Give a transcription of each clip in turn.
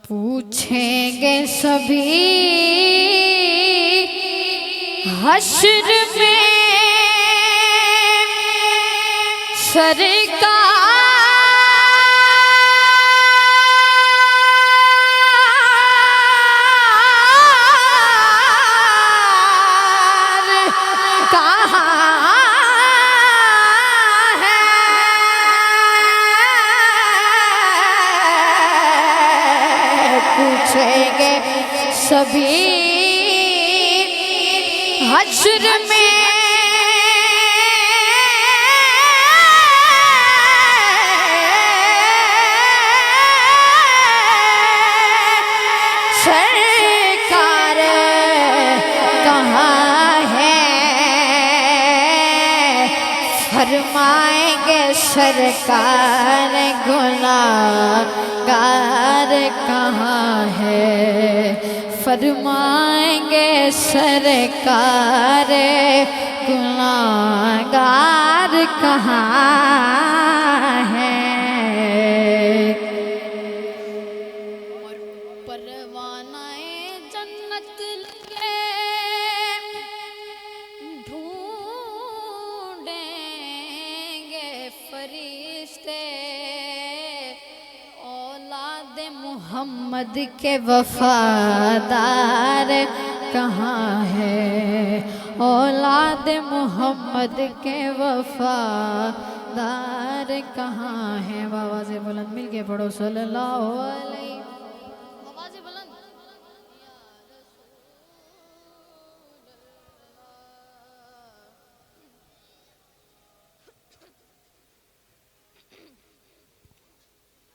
पूछेंगे सभी हश्र में सरकार कहाँ है। पूछेंगे सभी हश्र में सरकार कहाँ है। फरमाएंगे सरकार गुनाहगार कहाँ है। फरमाएंगे सरकार गुनाहगार कहाँ है। और परवानाए जन्नत लगे ढूंढेंगे फरिश्ते औलाद मोहम्मद के वफादार कहाँ है। औलाद मोहम्मद के वफादार कहाँ है। आवाज़ बुलंद मिल के पढ़ो सल्लल्लाहु अलैहि। आवाज़ बुलंद।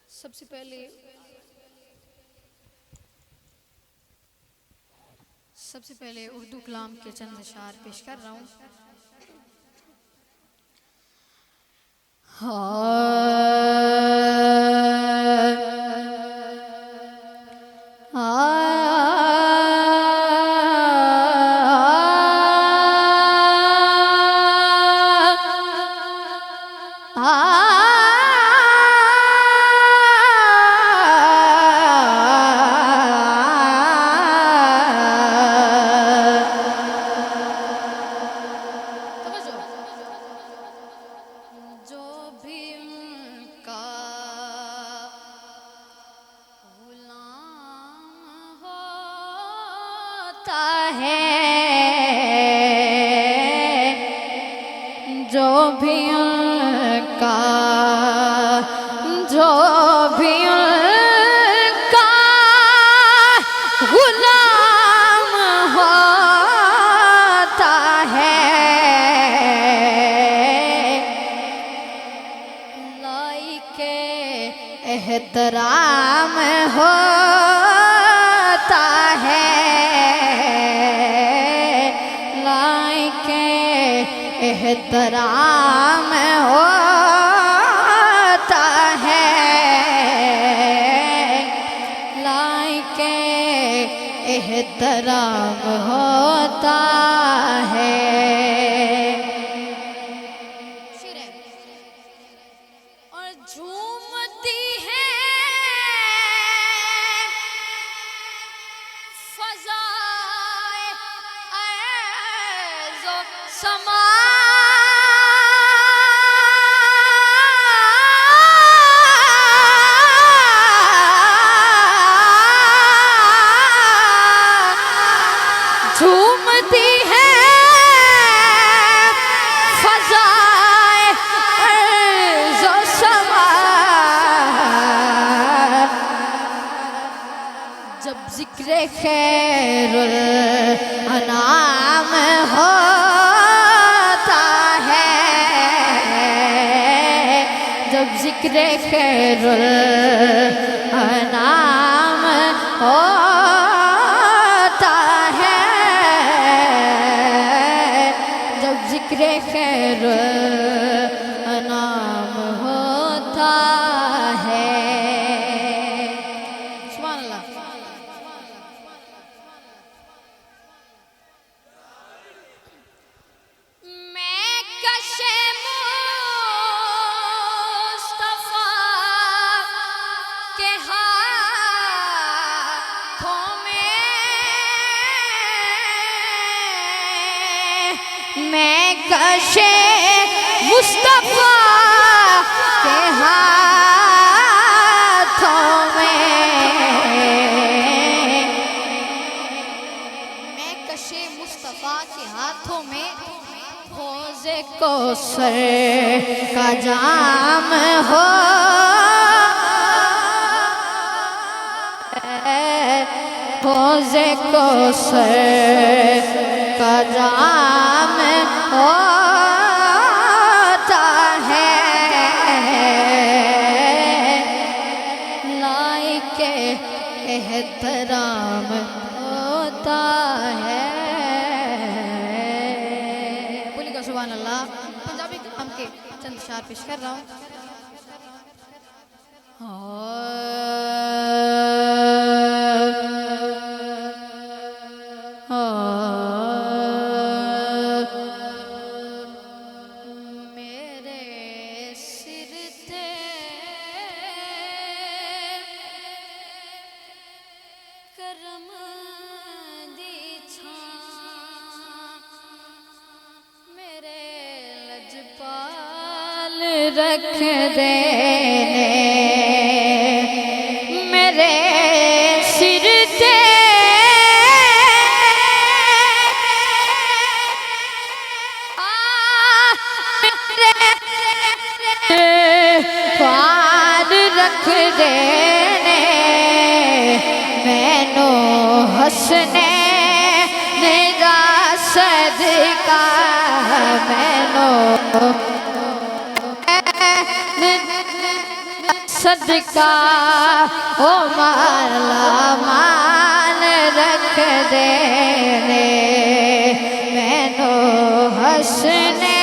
सबसे पहले उर्दू कलाम के चंद अशार पेश कर रहा हूँ। जो भी उनका गुलाम होता है। लाइके एहतराम होता है। लाइके एहतराम होता है। लाइके एहतराम होता है। और झूमती है फज़ाए अर्ज़ व समा झूमती है फज़ाए अर्ज़ व समा। जब ज़िक्र खैरुल अनाम होता है। जब ज़िक्र खैरुल अनाम होता है। जब ज़िक्र खैरुल अनाम होता है। सुभान अल्लाह। मैं कशे मुस्तफ़ा के हाथ कशे मुस्तफा के हाथों में, मैं कशे मुस्तफा के हाथों में हौज़े कौसर का जाम हो, हौज़े कौसर का जाम होता है, लाइके एहतराम होता है। बोलिएगा सुभान अल्लाह। पंजाबी कलाम के चंद अशआर पेश कर रहा हूँ। रख देने मेरे सिर ते पार रख देने, मैनू हसने निरा सदका, मैनू सदका ओ माला मान रख देने, मैनू हसने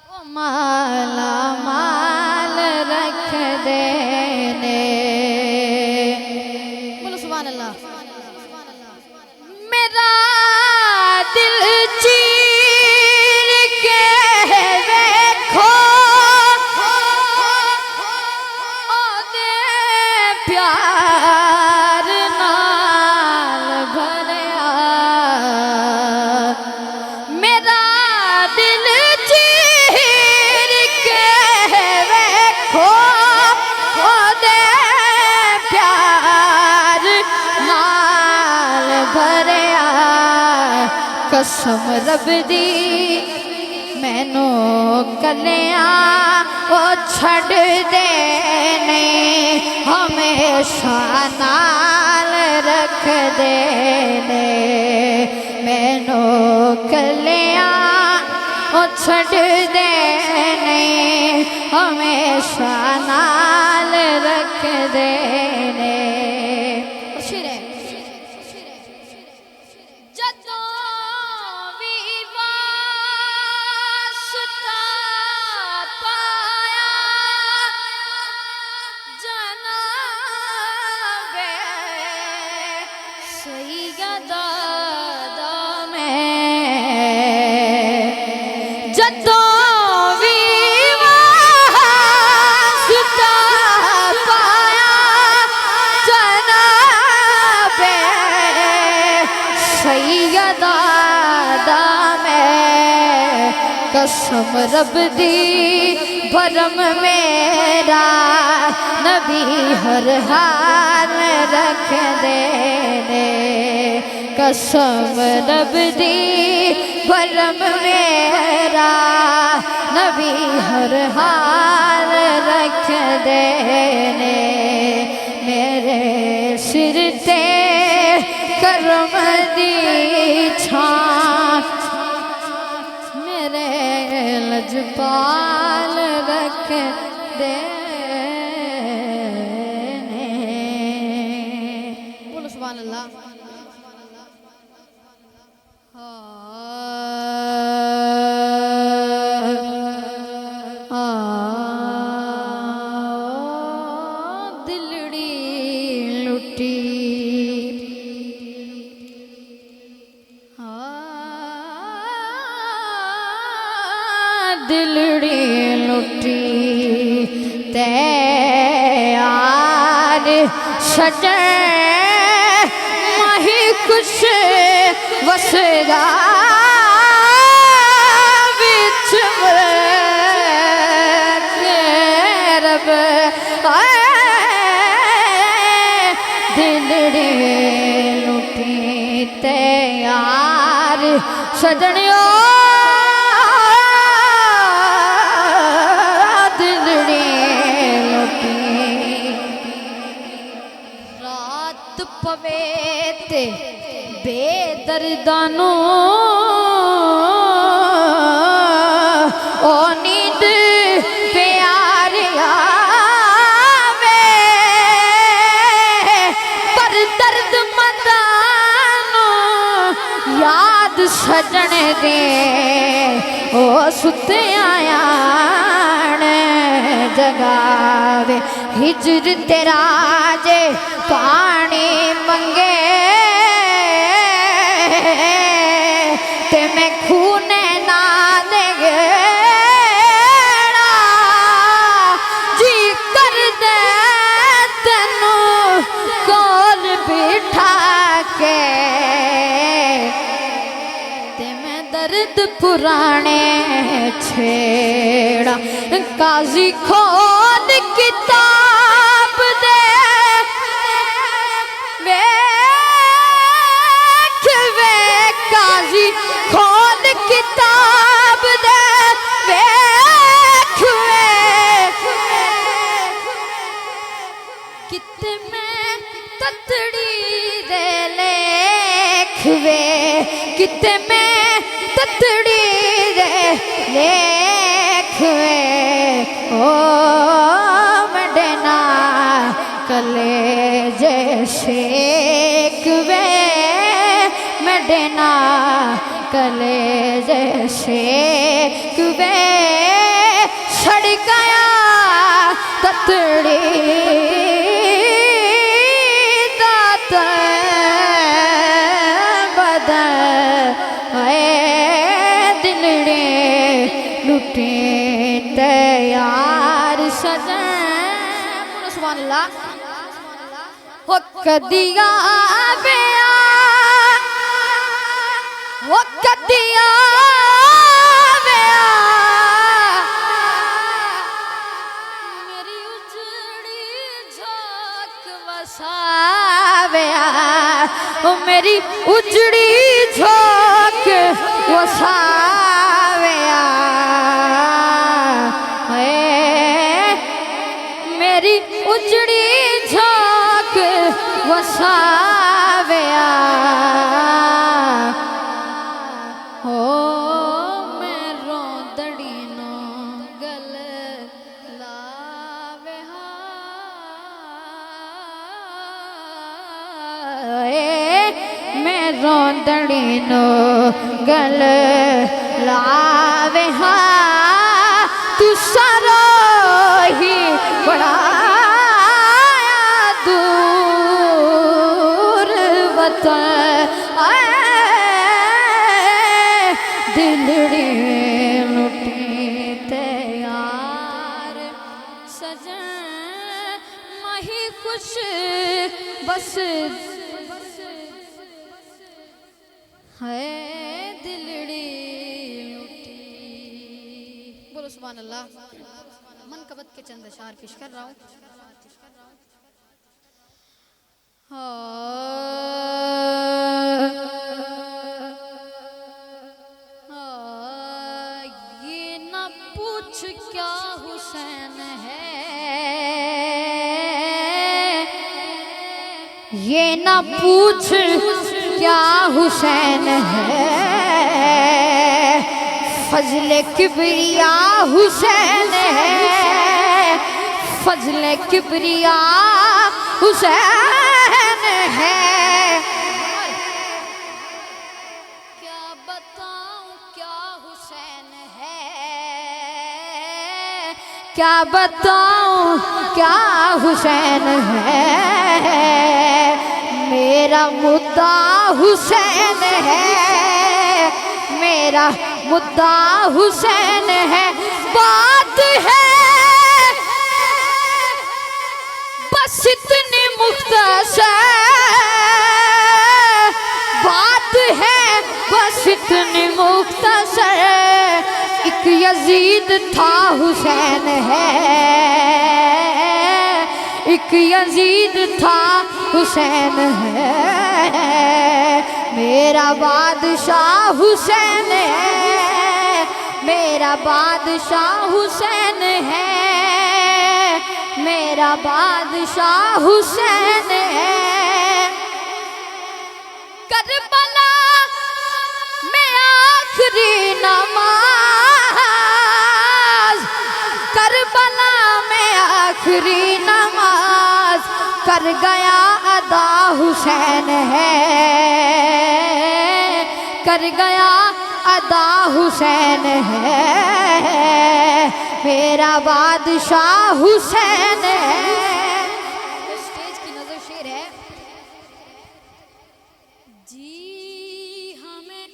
ओ माला मान रख देने। बोलो सुभान अल्लाह। मेरा दिल कसम रब दी मैनू कलिया ओ छड़ दे नहीं, हमेशा नाल रख देने, मैनू कलिया ओ छड़ दे नहीं, हमेशा नाल रख देने। कसम रब दी भरम मेरा नबी हर हाल रख देने, कसम रब दी भरम मेरा नबी हर हाल रख देने, मेरे सिर ते करम दी छां मेरे लजपाल रख देने। बोलो सुभान अल्लाह। दिलड़ी लुटी दिलड़ी लुटी ते यार सजे मही कुछ बसदा विच रब दिलड़ी लुटी ते यार सजनियो दिलड़ी लुटी रात पवे ते बेदर्दानू ओ नींद प्यार आवे पर दर्द मंदानू याद सजन दे ओ सुते आया जगावे हिजर तेरा जे पानी मंगे ते मैं खूने ना देगे जी कर दे तेनू कोल बिठा के ते मैं दर्द पुराने छेड़ा काजी खोल किताब दे वे काजी खोल किताब दे किते में ततड़ी दे लेख वे किते में ततड़ी दे लेख वे ओ मडना कले जैसे वे मडना कले जैसे वे सड़ गया ततड़ी दात बदल दिलड़े लुटे तैयार सजन सुभान अल्लाह हो कदिया बेया वो कदिया बेया मेरी उजड़ी झोंक वसावेया ओ मेरी उजड़ी झोंक वसावेया मेरी उजड़ी झोंक वसावेया हो मैं रोंदड़ी नो गल लावे मैं रोंदड़ी नो गल लावे तू सारो ही बड़ा दूर वतन दिलड़ी लुटी तैयार सजन मही खुश बस है दिलड़ी लुटी। बोलो सुभान अल्लाह। मन कबत के चंद अशार पेश कर रहा हूँ। ये न पूछ क्या हुसैन है, ये न पूछ क्या हुसैन है, फजले किबरिया हुसैन है, फजले किबरिया हुसैन है। क्या बताऊं क्या हुसैन है, क्या बताऊं क्या हुसैन है, मेरा मुद्दा हुसैन है, मेरा मुद्दा हुसैन है। बात है बस इतनी मुख्तसर, बात है इतनी मुख्तसर, एक यजीद था हुसैन है, एक यजीद था हुसैन है, मेरा बादशाह हुसैन है, मेरा बादशाह हुसैन है, मेरा बादशाह हुसैन है। करबला में आखिरी नमाज, करबला में आखिरी नमाज कर गया अदा हुसैन है, कर गया अदा हुसैन है, मेरा बादशाह हुसैन है। स्टेज की नजर शेर है। जी हमें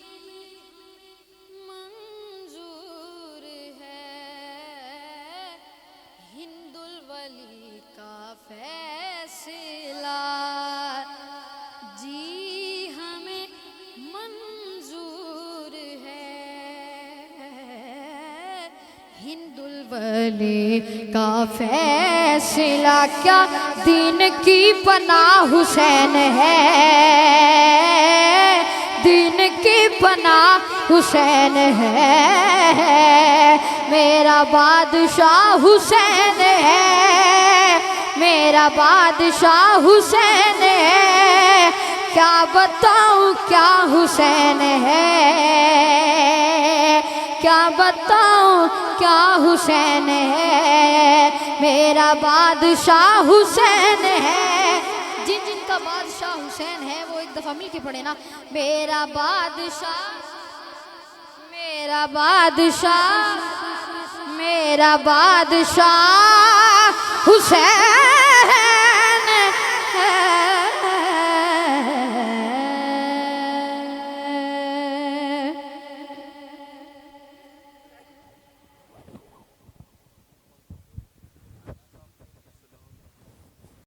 मंजूर है हिंदुल वली का फैसला, जी हमें मंजूर है हिंदुल वली का फैसला, क्या दीन की पनाह हुसैन है, दीन की पनाह हुसैन है, मेरा बादशाह हुसैन है, मेरा बादशाह हुसैन है, क्या बताऊं क्या हुसैन है, क्या बताऊं क्या हुसैन है, मेरा बादशाह हुसैन है। जिन जिनका बादशाह हुसैन है वो एक दफा मिल के पढ़े ना, मेरा बादशाह, मेरा बादशाह, मेरा बादशाह हुसैन